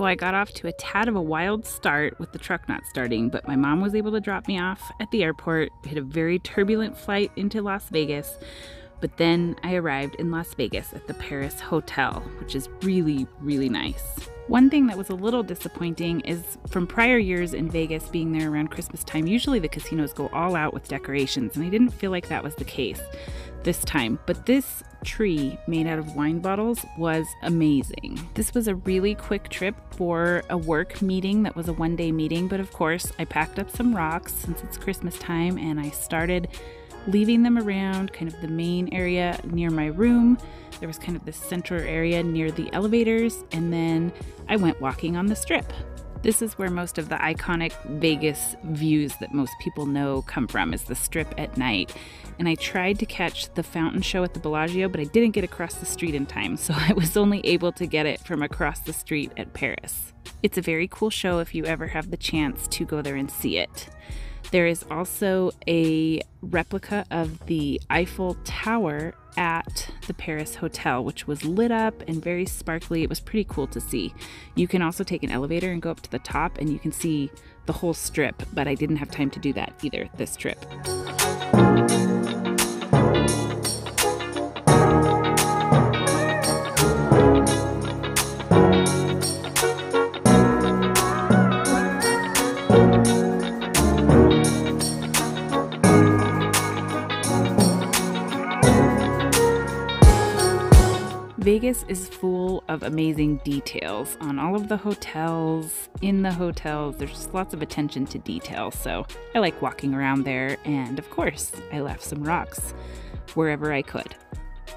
So I got off to a tad of a wild start with the truck not starting, but my mom was able to drop me off at the airport. We had a very turbulent flight into Las Vegas, but then I arrived in Las Vegas at the Paris Hotel, which is really, really nice. One thing that was a little disappointing is from prior years in Vegas being there around Christmas time, usually the casinos go all out with decorations, and I didn't feel like that was the case this time. But this tree made out of wine bottles was amazing. This was a really quick trip for a work meeting that was a one-day meeting, but of course I packed up some rocks since it's Christmas time and I started leaving them around kind of the main area near my room. There was kind of this central area near the elevators, and then I went walking on the Strip. This is where most of the iconic Vegas views that most people know come from, is the Strip at night. And I tried to catch the fountain show at the Bellagio, but I didn't get across the street in time, so I was only able to get it from across the street at Paris. It's a very cool show if you ever have the chance to go there and see it. There is also a replica of the Eiffel Tower at the Paris Hotel, which was lit up and very sparkly. It was pretty cool to see. You can also take an elevator and go up to the top and you can see the whole Strip, but I didn't have time to do that either this trip. Vegas is full of amazing details on all of the hotels, in the hotels. There's just lots of attention to detail, so I like walking around there, and of course, I left some rocks wherever I could.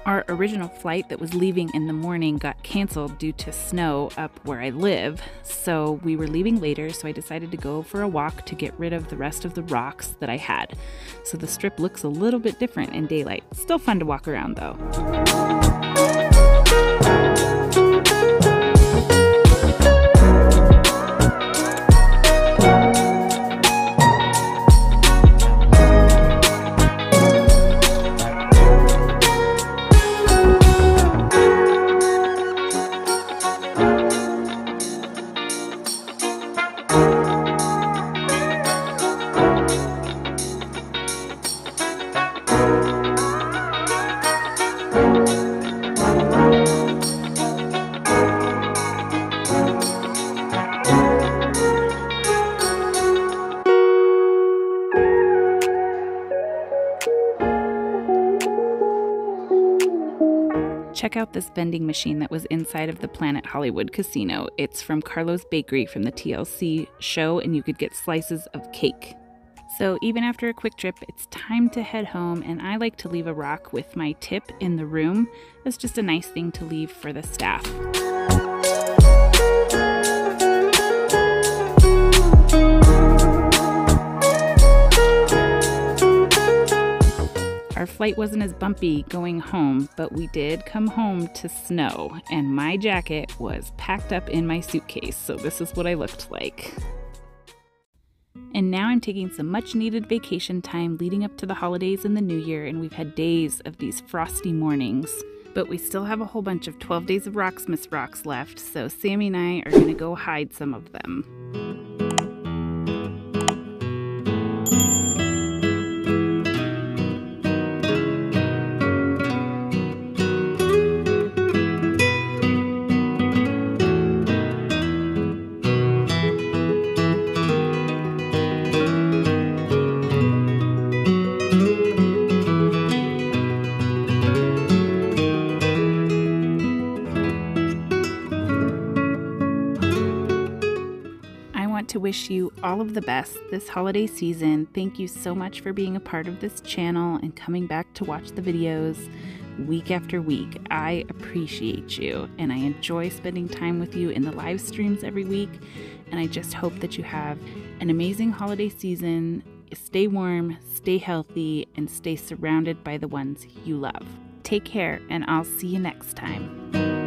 Our original flight that was leaving in the morning got canceled due to snow up where I live, so we were leaving later, so I decided to go for a walk to get rid of the rest of the rocks that I had. So the Strip looks a little bit different in daylight. Still fun to walk around though. Check out this vending machine that was inside of the Planet Hollywood Casino. It's from Carlo's Bakery from the TLC show, and you could get slices of cake. So even after a quick trip, it's time to head home, and I like to leave a rock with my tip in the room. It's just a nice thing to leave for the staff. Our flight wasn't as bumpy going home, but we did come home to snow, and my jacket was packed up in my suitcase, so this is what I looked like. And now I'm taking some much needed vacation time leading up to the holidays and the new year, and we've had days of these frosty mornings. But we still have a whole bunch of 12 Days of Rocksmith rocks left, so Sammy and I are going to go hide some of them. To wish you all of the best this holiday season. Thank you so much for being a part of this channel and coming back to watch the videos week after week. I appreciate you, and I enjoy spending time with you in the live streams every week, and I just hope that you have an amazing holiday season. Stay warm, stay healthy, and stay surrounded by the ones you love. Take care, and I'll see you next time.